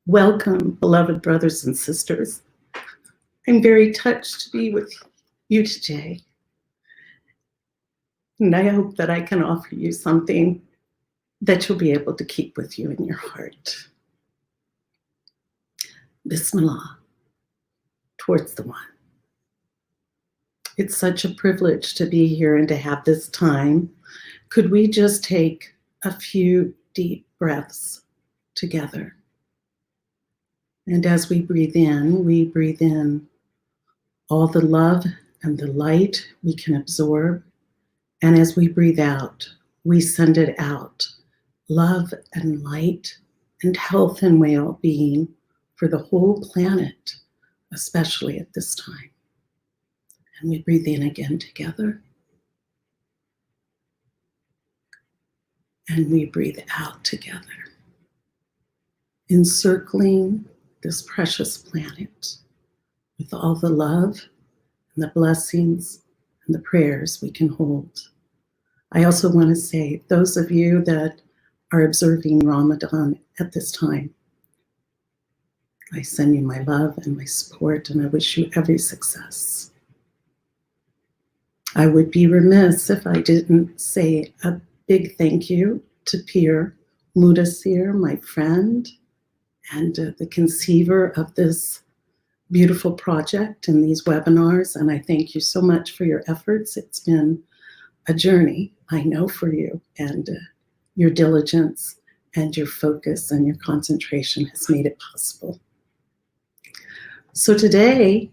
Welcome, beloved brothers and sisters. I'm very touched to be with you today. And I hope that I can offer you something that you'll be able to keep with you in your heart. Bismillah, towards the one. It's such a privilege to be here and to have this time. Could we just take a few deep breaths together? And as we breathe in all the love and the light we can absorb. And as we breathe out, we send it out, love and light and health and well-being for the whole planet, especially at this time. And we breathe in again together. And we breathe out together, encircling this precious planet with all the love and the blessings and the prayers we can hold. I also want to say, those of you that are observing Ramadan at this time, I send you my love and my support, and I wish you every success. I would be remiss if I didn't say a big thank you to Pir-o-Murshid, my friend, and the conceiver of this beautiful project and these webinars. And I thank you so much for your efforts. It's been a journey, I know, for you, and your diligence and your focus and your concentration has made it possible. So today,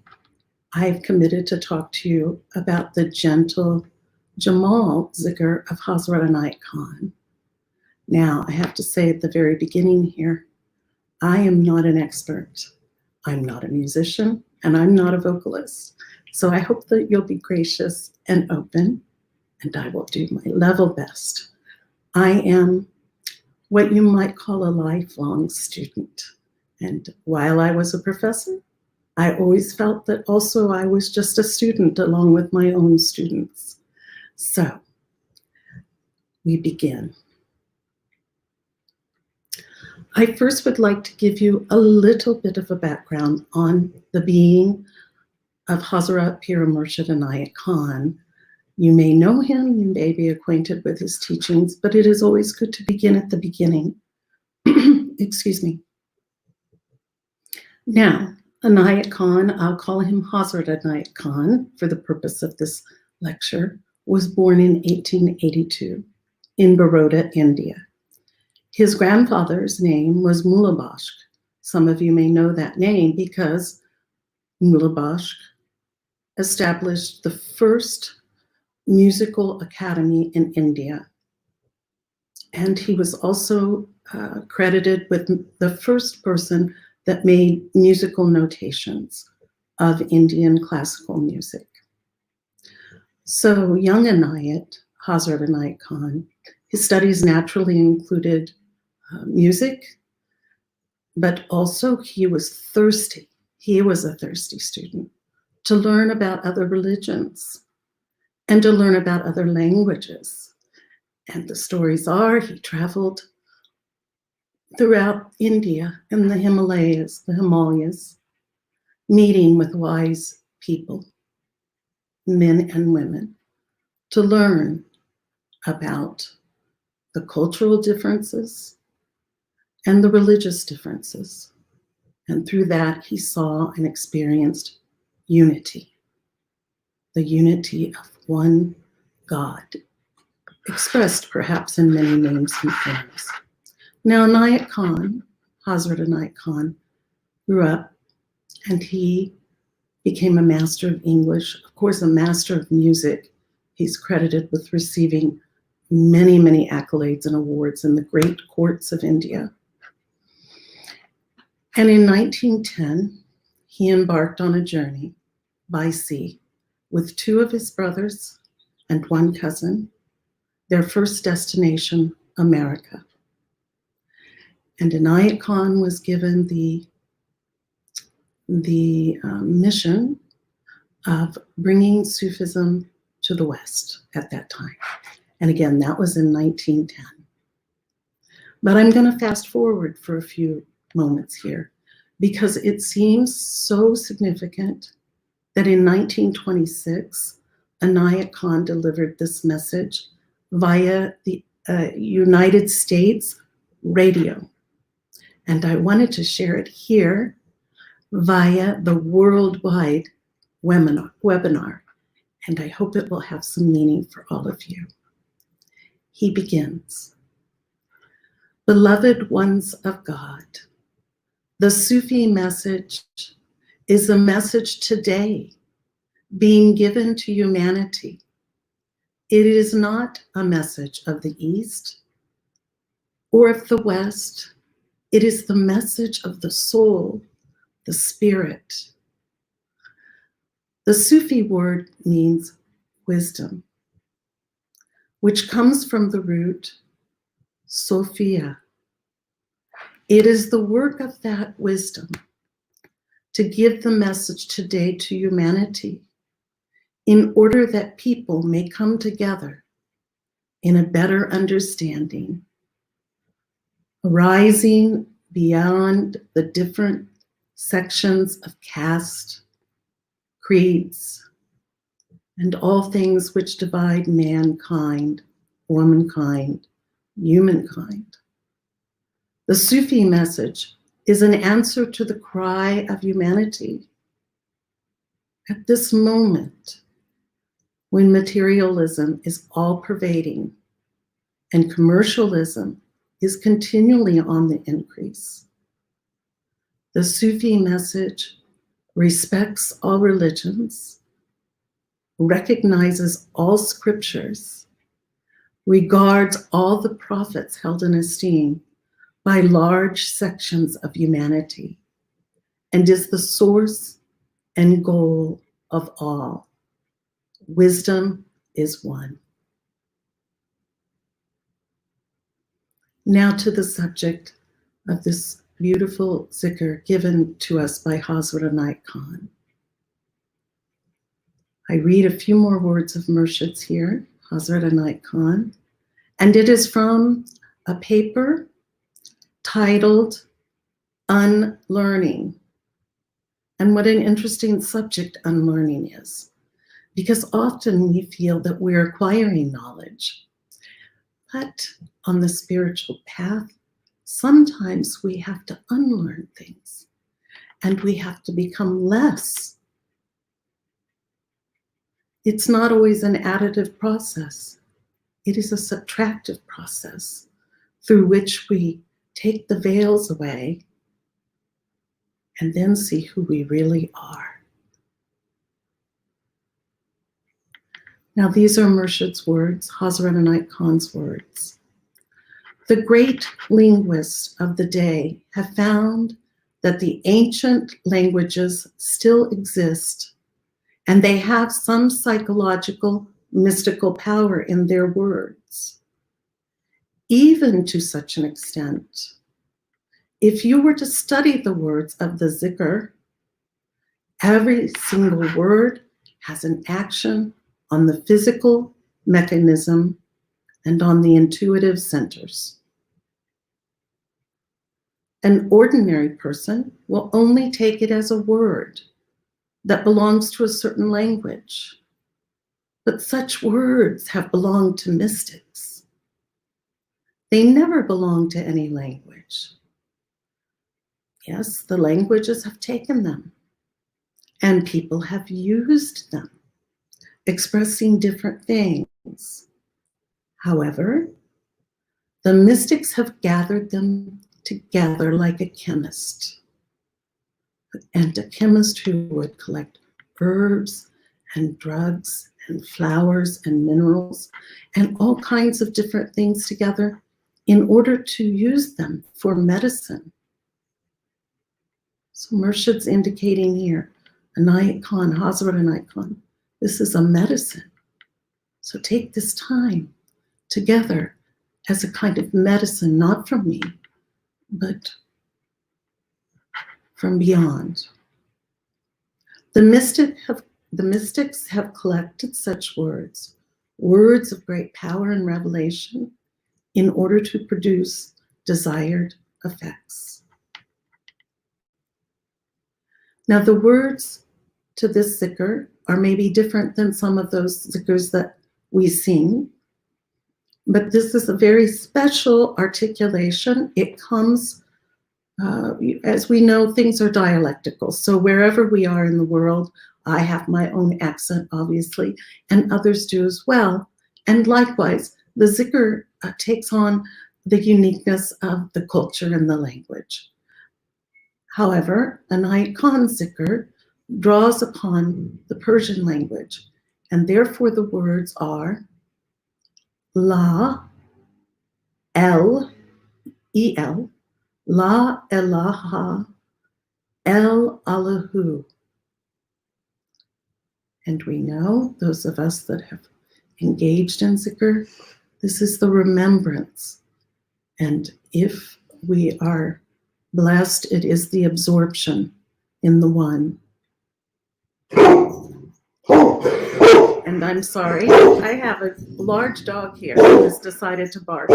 I've committed to talk to you about the gentle Jemal Zikar of Hazrat Inayat Khan. Now, I have to say at the very beginning here, I am not an expert. I'm not a musician, and I'm not a vocalist. So I hope that you'll be gracious and open, and I will do my level best. I am what you might call a lifelong student. And while I was a professor, I always felt that also I was just a student along with my own students. So we begin. I first would like to give you a little bit of a background on the being of Hazrat Pir-o-Murshid Inayat Khan. You may know him, you may be acquainted with his teachings, but it is always good to begin at the beginning. Excuse me. Now, Inayat Khan, I'll call him Hazrat Inayat Khan for the purpose of this lecture, was born in 1882 in Baroda, India. His grandfather's name was Mullah Bashk. Some of you may know that name because Mullah Bashk established the first musical academy in India. And he was also credited with the first person that made musical notations of Indian classical music. So young Inayat, Hazrat Inayat Khan, his studies naturally included music, but also he was thirsty. He was a thirsty student to learn about other religions and to learn about other languages. And the stories are he traveled throughout India and the Himalayas, meeting with wise people, men and women, to learn about the cultural differences and the religious differences. And through that, he saw and experienced unity, the unity of one God, expressed perhaps in many names and forms. Now, Inayat Khan, Hazrat Inayat Khan, grew up and he became a master of English, of course, a master of music. He's credited with receiving many, many accolades and awards in the great courts of India. And in 1910, he embarked on a journey by sea with two of his brothers and one cousin, their first destination, America. And Inayat Khan was given the mission of bringing Sufism to the West at that time. And again, that was in 1910. But I'm going to fast forward for a few moments here because it seems so significant that in 1926, Inayat Khan delivered this message via the United States radio. And I wanted to share it here via the worldwide webinar. And I hope it will have some meaning for all of you. He begins, "Beloved ones of God, the Sufi message is a message today being given to humanity. It is not a message of the East or of the West. It is the message of the soul, the spirit." The Sufi word means wisdom, which comes from the root Sophia. It is the work of that wisdom to give the message today to humanity in order that people may come together in a better understanding, rising beyond the different sections of caste, creeds, and all things which divide mankind, womankind, humankind. The Sufi message is an answer to the cry of humanity. At this moment, when materialism is all pervading and commercialism is continually on the increase, the Sufi message respects all religions, recognizes all scriptures, regards all the prophets held in esteem by large sections of humanity, and is the source and goal of all. Wisdom is one. Now to the subject of this beautiful zikr given to us by Hazrat Inayat Khan. I read a few more words of Murshid's here, Hazrat Inayat Khan, and it is from a paper titled Unlearning. And what an interesting subject unlearning is, because often we feel that we're acquiring knowledge, but on the spiritual path, sometimes we have to unlearn things and we have to become less. It's not always an additive process. It is a subtractive process through which we take the veils away and then see who we really are. Now, these are Murshid's words, Hazrat Inayat Khan's words. The great linguists of the day have found that the ancient languages still exist, and they have some psychological, mystical power in their words, even to such an extent. If you were to study the words of the Zikar, every single word has an action on the physical mechanism and on the intuitive centers. An ordinary person will only take it as a word that belongs to a certain language, but such words have belonged to mystics. They never belong to any language. Yes, the languages have taken them, and people have used them, expressing different things. However, the mystics have gathered them together like a chemist, and a chemist who would collect herbs and drugs and flowers and minerals and all kinds of different things together in order to use them for medicine. So Murshid's indicating here, Inayat Khan, Hazrat Inayat Khan, this is a medicine. So take this time together as a kind of medicine, not from me, but from beyond. The mystics have collected such words, words of great power and revelation, in order to produce desired effects. Now, the words to this zikr are maybe different than some of those zikrs that we sing, but this is a very special articulation. It comes, as we know, things are dialectical. So wherever we are in the world, I have my own accent, obviously, and others do as well. And likewise, the zikr takes on the uniqueness of the culture and the language. However, Inayat Khan zikr draws upon the Persian language, and therefore the words are La, El, E-L, La ilaha el Allahu. And we know, those of us that have engaged in zikr, this is the remembrance. And if we are blessed, it is the absorption in the one. And I'm sorry, I have a large dog here who has decided to bark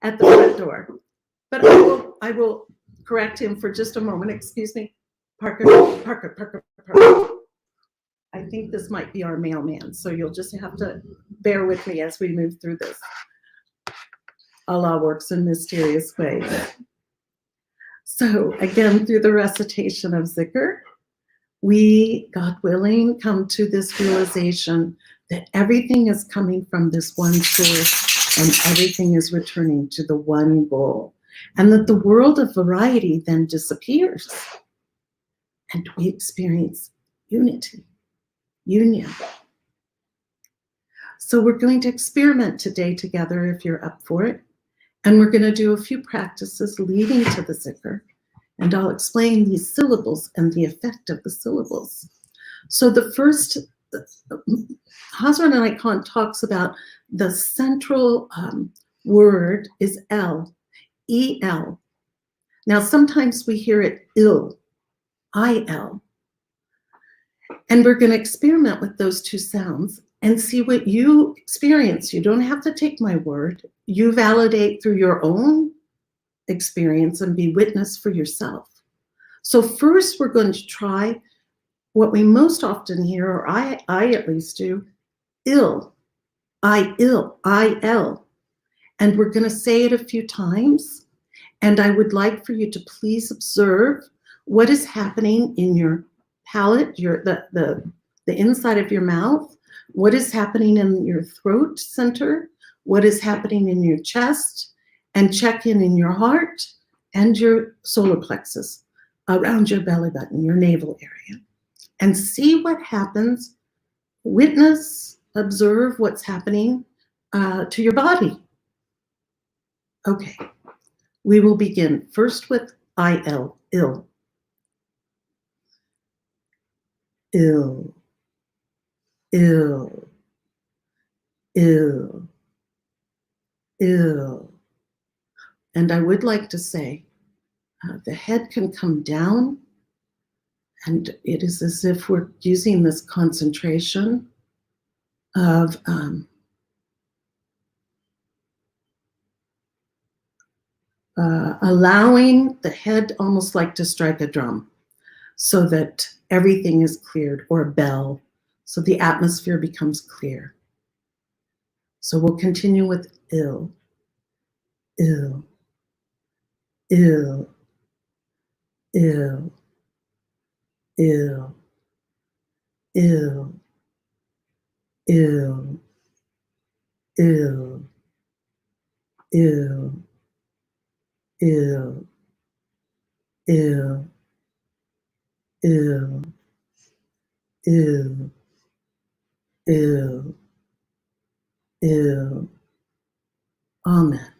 at the front door. But I will correct him for just a moment. Excuse me. Parker, Parker, Parker, Parker. I think this might be our mailman, so you'll just have to bear with me as we move through this. Allah works in mysterious ways. So again, through the recitation of zikr, we, God willing, come to this realization that everything is coming from this one source and everything is returning to the one goal. And that the world of variety then disappears and we experience unity, union. So we're going to experiment today together if you're up for it. And we're going to do a few practices leading to the zikr. And I'll explain these syllables and the effect of the syllables. So the first, Hazrat Inayat Khan talks about the central word is El, E-L. Now, sometimes we hear it il, I-L. And we're going to experiment with those two sounds and see what you experience. You don't have to take my word. You validate through your own experience and be witness for yourself. So first, we're going to try what we most often hear, or I at least do, ill, I-L. And we're going to say it a few times. And I would like for you to please observe what is happening in your palate, the inside of your mouth, what is happening in your throat center, what is happening in your chest, and check in your heart and your solar plexus around your belly button, your navel area, and see what happens. Witness, observe what's happening to your body. Okay, we will begin first with I-L, ill. Ill, ill, ill, ill. And I would like to say, the head can come down, and it is as if we're using this concentration of allowing the head almost like to strike a drum so that everything is cleared, or a bell, so the atmosphere becomes clear. So we'll continue with ill, ill, ill, ill, ill, ill, ill, ill, ill, ill, ill, ill, ill, ill, ill. Amen.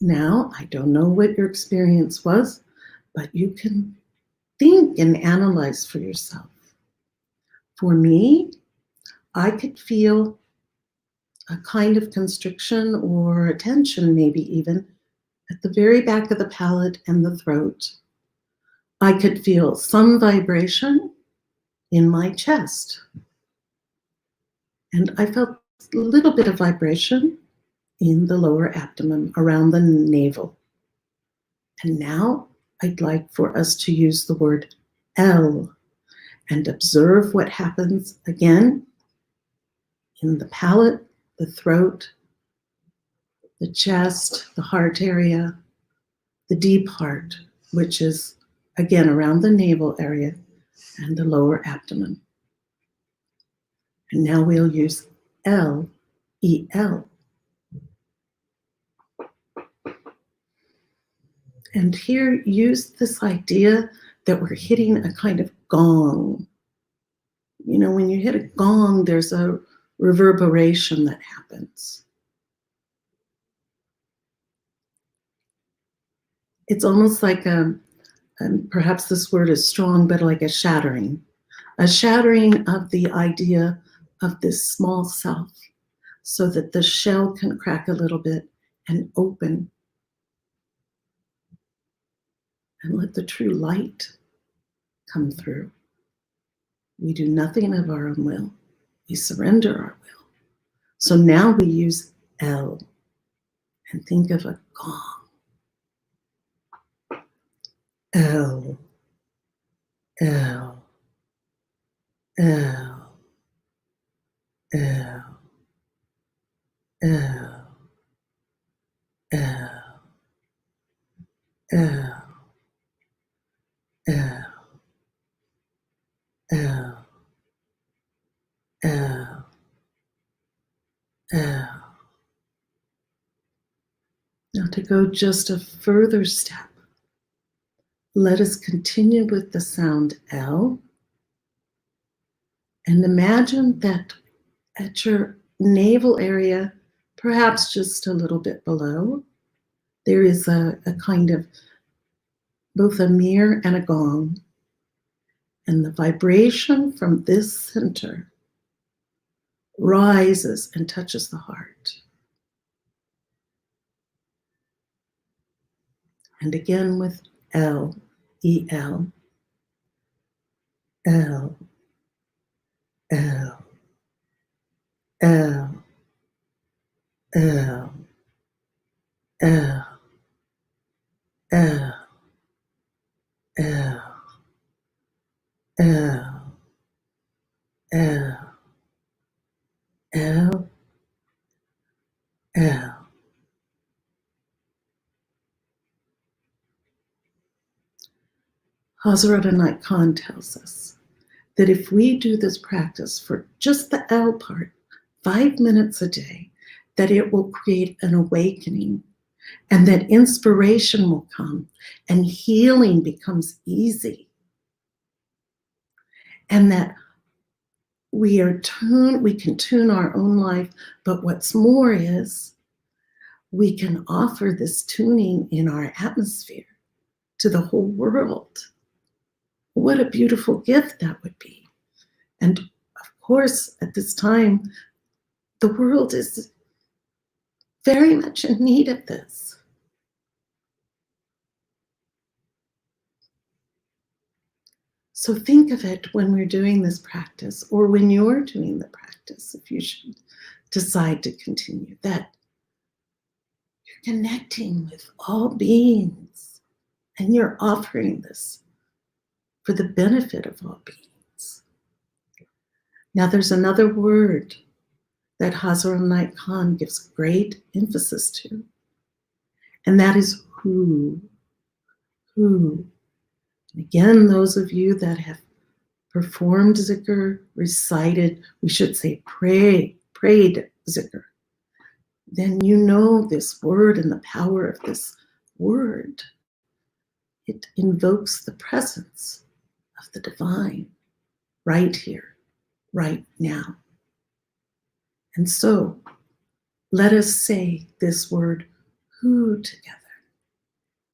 Now, I don't know what your experience was, but you can think and analyze for yourself. For me, I could feel a kind of constriction or a tension, maybe even, at the very back of the palate and the throat. I could feel some vibration in my chest. And I felt a little bit of vibration in the lower abdomen around the navel. And now I'd like for us to use the word L and observe what happens again in the palate, the throat, the chest, the heart area, the deep heart, which is again around the navel area and the lower abdomen. And now we'll use L, E-L. And here, use this idea that we're hitting a kind of gong. You know, when you hit a gong, there's a reverberation that happens. It's almost like and perhaps this word is strong, but like a shattering of the idea of this small self, so that the shell can crack a little bit and open and let the true light come through. We do nothing of our own will. We surrender our will. So now we use L and think of a gong. L, L, L, L, L, L, L, L, L, L, L. Now to go just a further step, let us continue with the sound L and imagine that at your navel area, perhaps just a little bit below, there is a kind of both a mirror and a gong. And the vibration from this center rises and touches the heart. And again with L, E-L, L, L, L, L, L, L, L, L, L, L, L. Hazrat Inayat Khan tells us that if we do this practice for just the L part, 5 minutes a day, that it will create an awakening and that inspiration will come and healing becomes easy. And that we can tune our own life, but what's more is we can offer this tuning in our atmosphere to the whole world. What a beautiful gift that would be. And of course, at this time, the world is very much in need of this. So think of it when we're doing this practice, or when you're doing the practice, if you should decide to continue, that you're connecting with all beings and you're offering this for the benefit of all beings. Now there's another word that Hazrat Inayat Khan gives great emphasis to, and that is who. Who. And again, those of you that have performed Zikar, recited, we should say prayed Zikar, then you know this word and the power of this word. It invokes the presence of the divine right here, right now. And so let us say this word, who, together.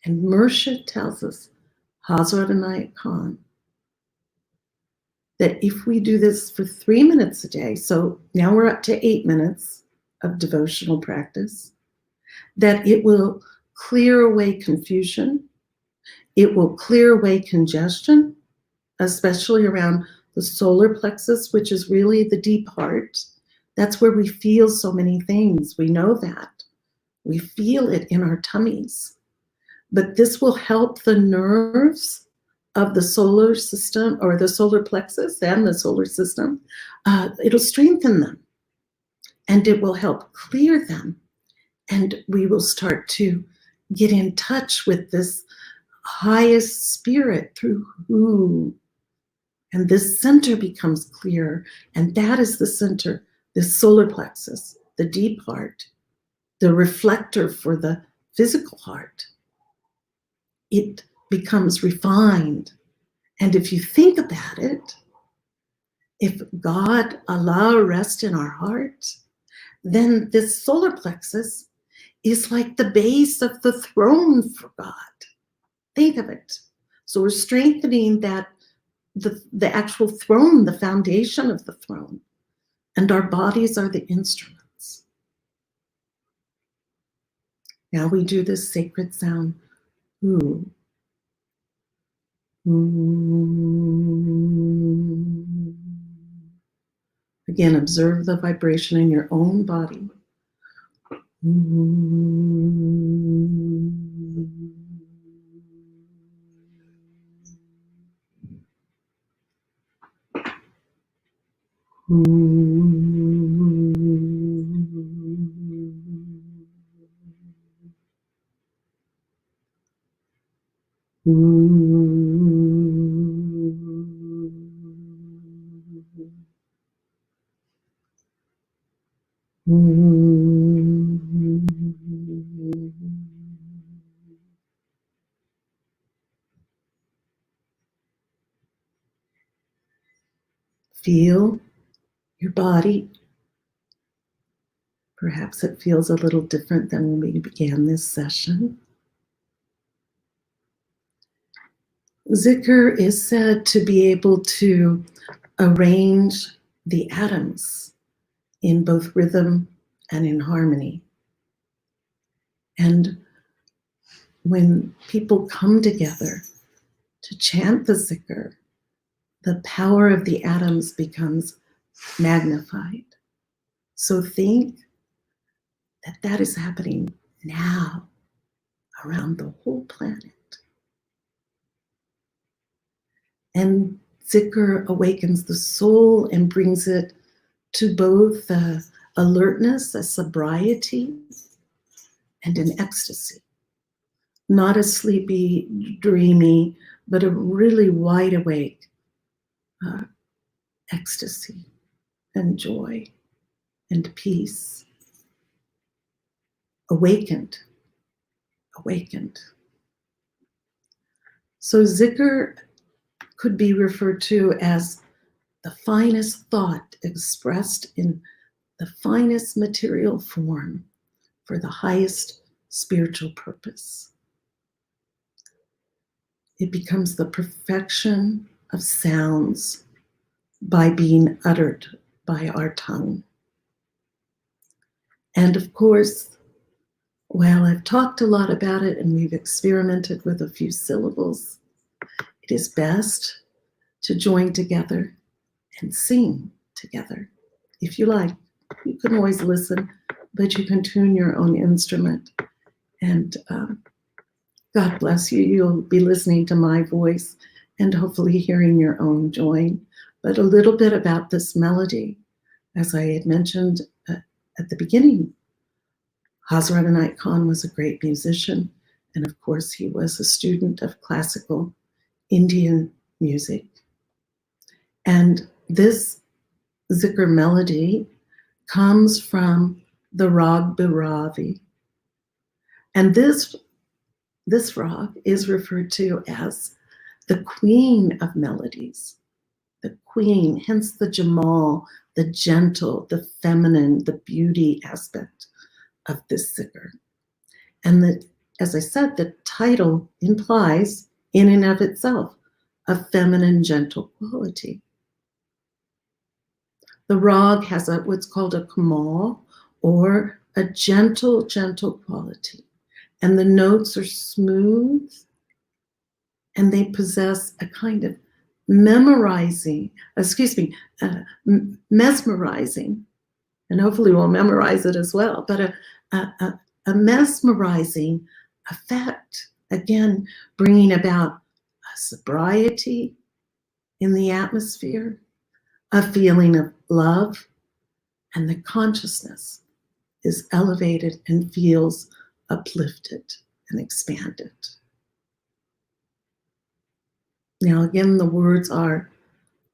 And Murshid tells us, Hazrat Inayat Khan, that if we do this for 3 minutes a day, so now we're up to 8 minutes of devotional practice, that it will clear away confusion, it will clear away congestion, especially around the solar plexus, which is really the deep heart. That's where we feel so many things. We know that. We feel it in our tummies. But this will help the nerves of the solar system, or the solar plexus and the solar system. It'll strengthen them, and it will help clear them. And we will start to get in touch with this highest spirit through who. And this center becomes clear. And that is the center, the solar plexus, the deep heart, the reflector for the physical heart. It becomes refined. And if you think about it, if God, Allah rests in our heart, then this solar plexus is like the base of the throne for God. Think of it. So we're strengthening that, the actual throne, the foundation of the throne. And our bodies are the instruments. Now we do this sacred sound. Ooh. Ooh. Again, observe the vibration in your own body. Ooh. Feel your body. Perhaps it feels a little different than when we began this session. Zikr is said to be able to arrange the atoms in both rhythm and in harmony. And when people come together to chant the Zikr, the power of the atoms becomes magnified. So think that that is happening now around the whole planet. And Zikr awakens the soul and brings it to both alertness, a sobriety, and an ecstasy. Not a sleepy, dreamy, but a really wide awake ecstasy and joy and peace. Awakened. So Zikr could be referred to as the finest thought expressed in the finest material form for the highest spiritual purpose. It becomes the perfection of sounds by being uttered by our tongue. And of course, while I've talked a lot about it and we've experimented with a few syllables, it is best to join together and sing together. If you like, you can always listen, but you can tune your own instrument. And God bless you. You'll be listening to my voice and hopefully hearing your own join. But a little bit about this melody. As I had mentioned at the beginning, Hazrat Inayat Khan was a great musician. And of course, he was a student of classical Indian music. And this Zikr melody comes from the Rag Biravi. And this rag is referred to as the queen of melodies. The queen, hence the Jemal, the gentle, the feminine, the beauty aspect of this Zikr. And as I said, the title implies in and of itself a feminine, gentle quality. The rag has what's called a kamal, or a gentle quality. And the notes are smooth, and they possess a kind of mesmerizing, and hopefully we'll memorize it as well, but a mesmerizing effect Again, bringing about a sobriety in the atmosphere, a feeling of love, and the consciousness is elevated and feels uplifted and expanded. Now, again, the words are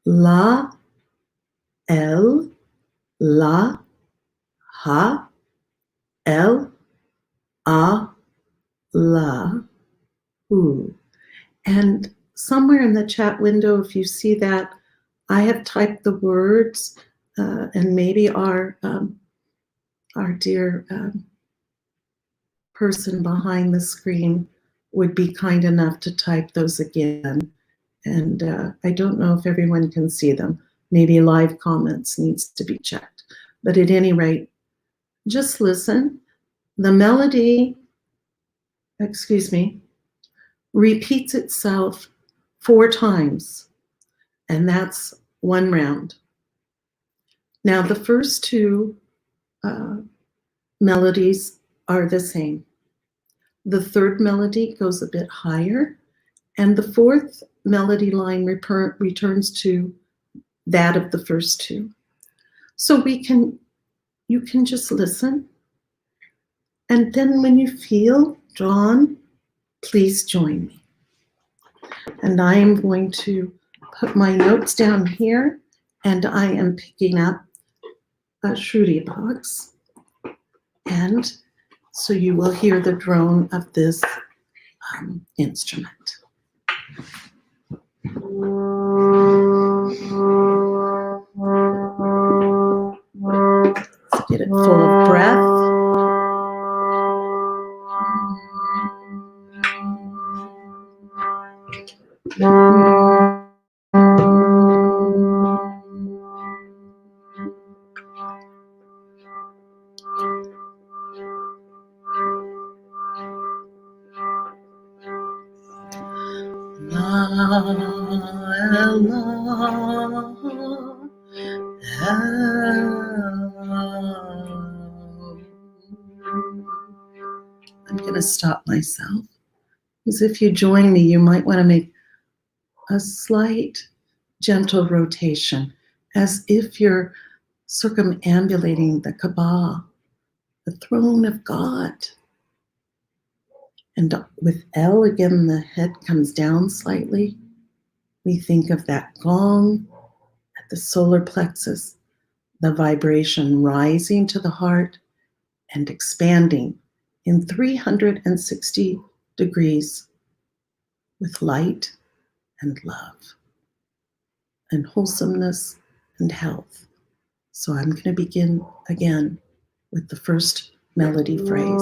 La, El, La, Ha, El, Ah, La, Hu. And somewhere in the chat window, if you see that, I have typed the words, and maybe our dear person behind the screen would be kind enough to type those again. And I don't know if everyone can see them. Maybe live comments needs to be checked. But at any rate, just listen. The melody, repeats itself 4 times, and that's 1 round. Now, the first 2 melodies are the same. The third melody goes a bit higher, and the fourth melody line returns to that of the first 2. So you can just listen, and then when you feel drawn, please join me. And I am going to put my notes down here, and I am picking up a Shruti box, and so you will hear the drone of this instrument. Let's get it full of breath. I'm going to stop myself, because if you join me, you might want to make a slight gentle rotation, as if you're circumambulating the Kaaba, the throne of God. And with El, again, the head comes down slightly. We think of that gong at the solar plexus, the vibration rising to the heart and expanding in 360 degrees with light and love and wholesomeness and health. So I'm going to begin again with the first melody phrase.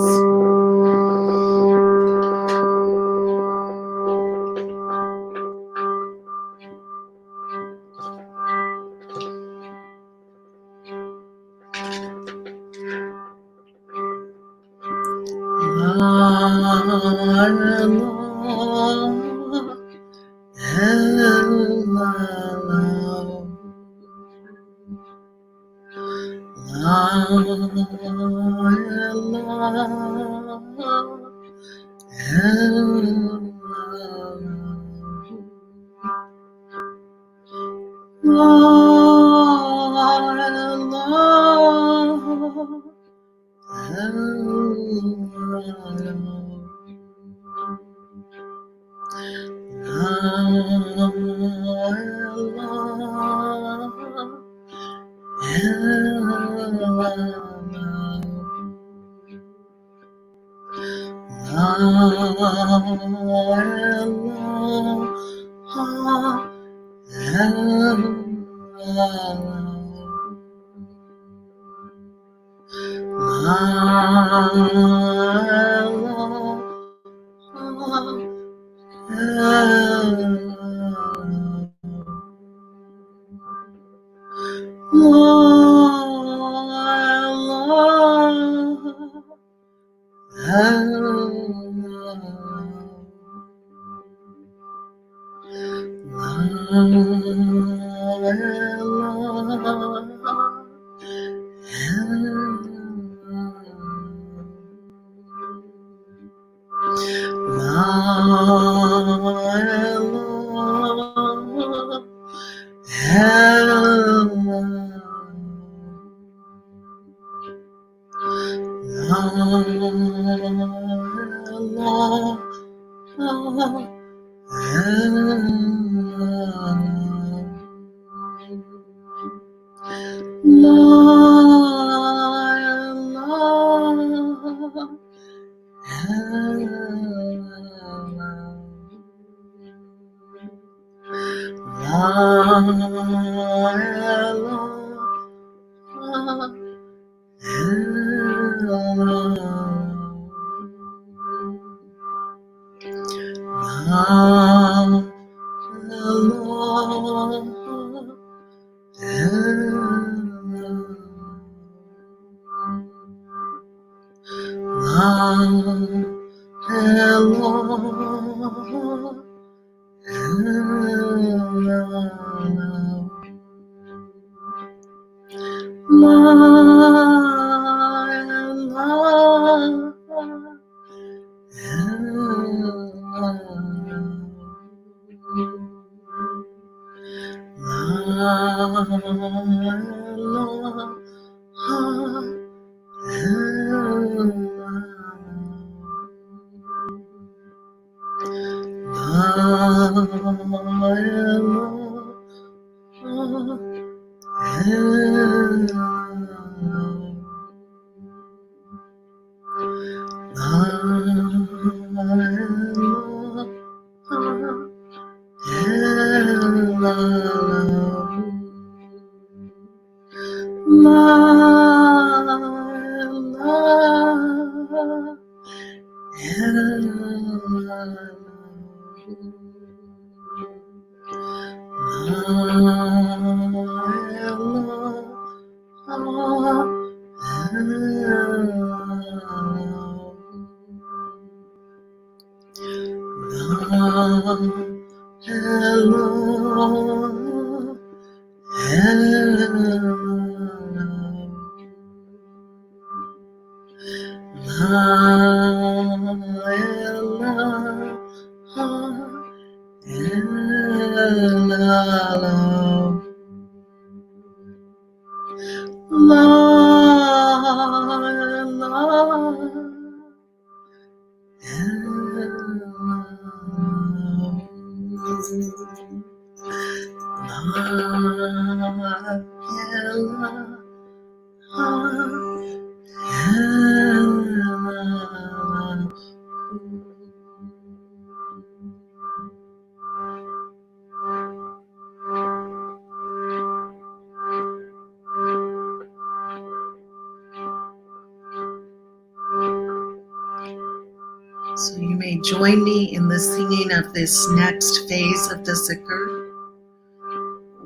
So you may join me in the singing of this next phase of the Zikar,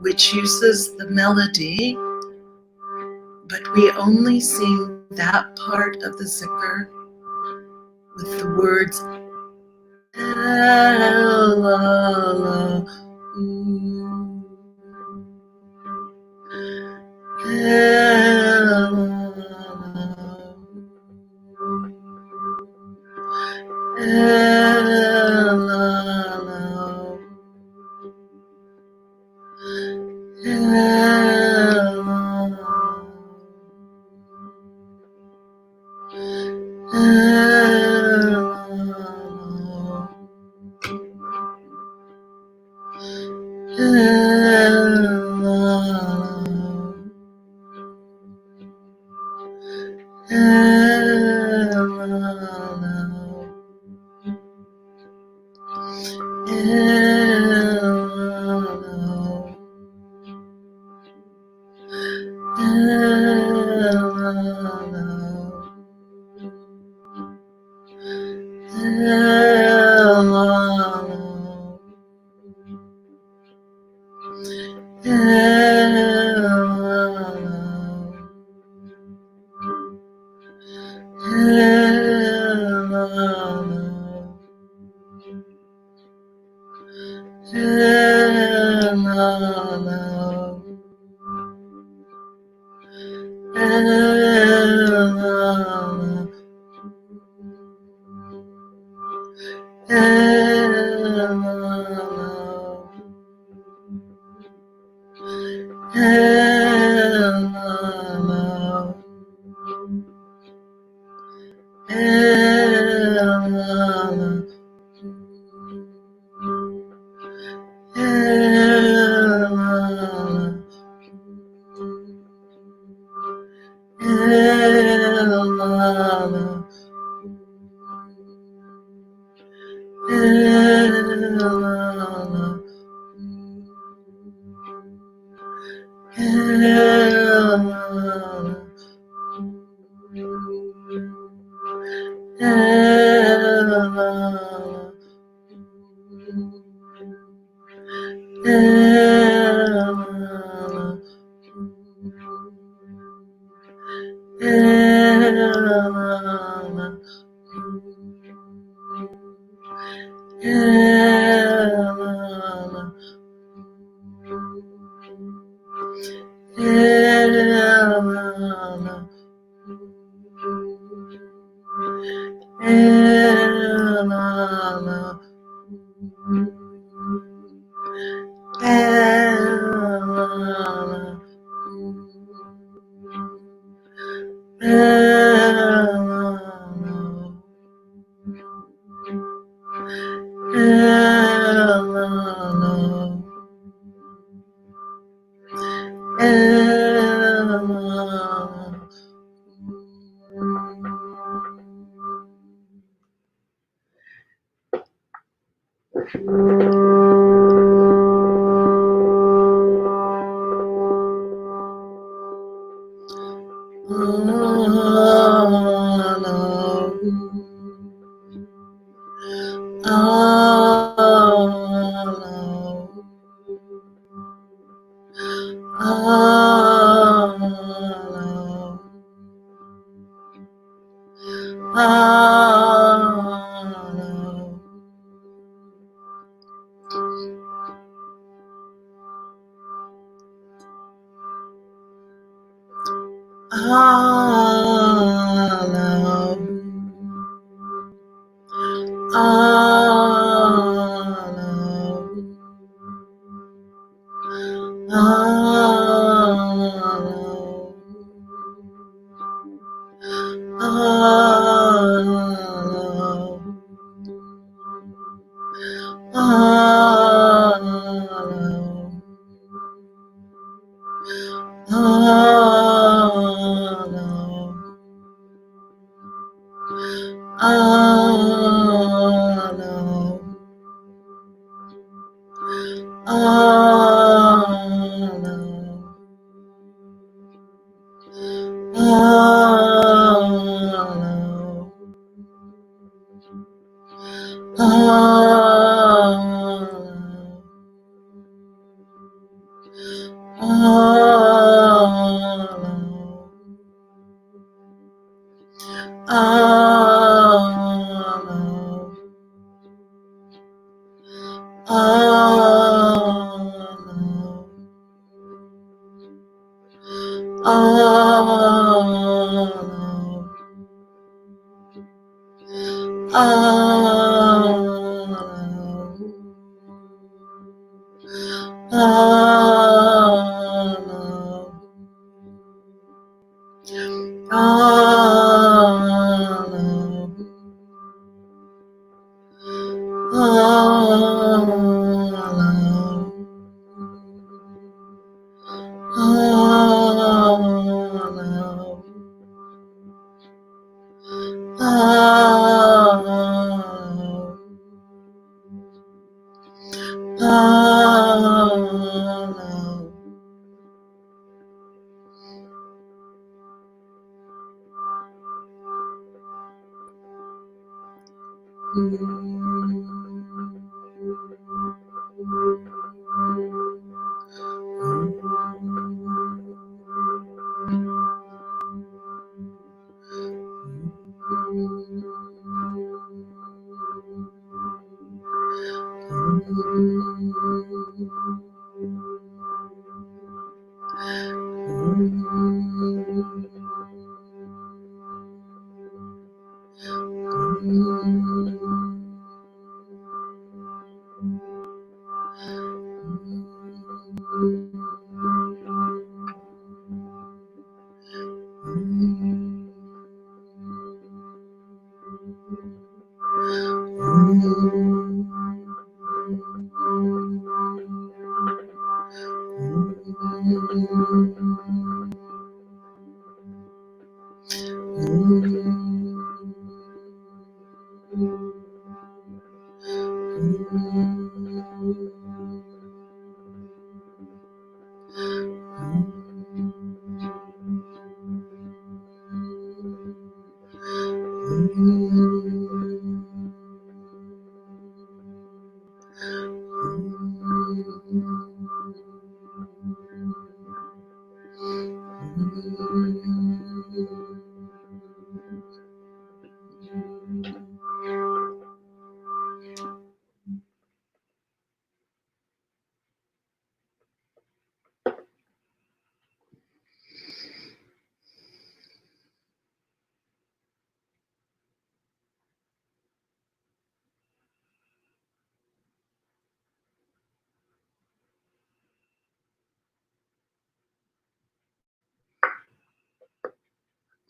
which uses the melody, but we only sing that part of the Zikar with the words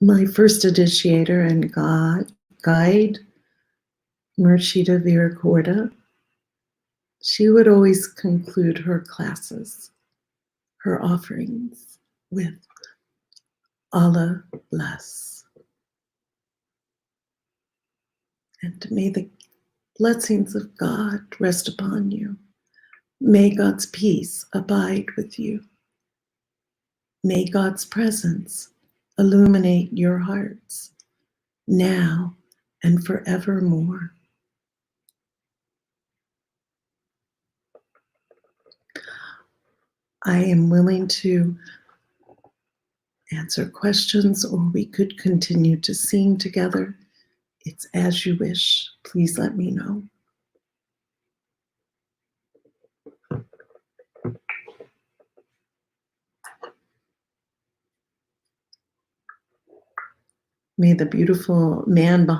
My first initiator and guide, Murshida Nuria, she would always conclude her classes, her offerings, with Allah bless. And may the blessings of God rest upon you. May God's peace abide with you. May God's presence illuminate your hearts now and forevermore. I am willing to answer questions, or we could continue to sing together. It's as you wish. Please let me know. May the beautiful man behind